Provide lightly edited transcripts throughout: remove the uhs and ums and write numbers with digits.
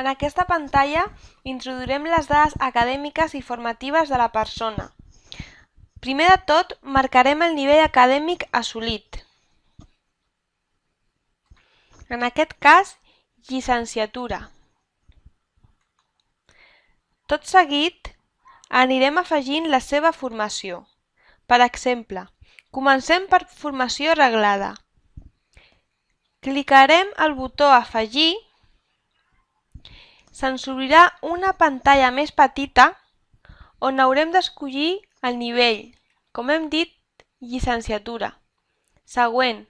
En aquesta pantalla introduirem les dades acadèmiques i formatives de la persona. Primer de tot, marcarem el nivell acadèmic assolit. En aquest cas, llicenciatura. Tot seguit, anirem afegint la seva formació. Per exemple, comencem per formació reglada. Clicarem el botó Afegir. Se'ns obrirà una pantalla més petita on haurem d'escollir el nivell, com hem dit, llicenciatura. Següent,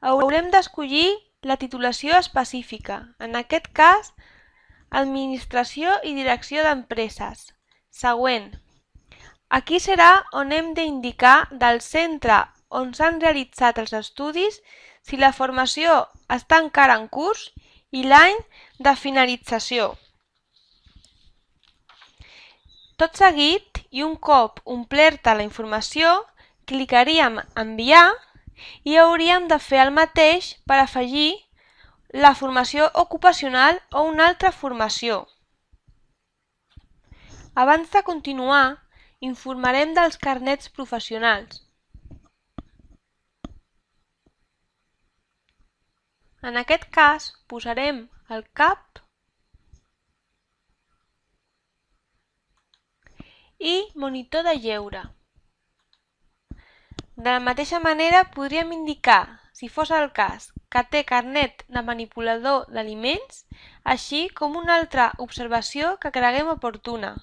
haurem d'escollir la titulació específica, en aquest cas, Administració i Direcció d'Empreses. Següent, aquí serà on hem d'indicar del centre on s'han realitzat els estudis, si la formació està encara en curs i l'any de finalització. Tot seguit, i un cop omplerta la informació, clicaríem Enviar i hauríem de fer el mateix per afegir la formació ocupacional o una altra formació. Abans de continuar, informarem dels carnets professionals. En aquest cas, posarem el CAP i monitor de lleure. De la mateixa manera, podríem indicar, si fos el cas, que té carnet de manipulador d'aliments, així com una altra observació que creguem oportuna.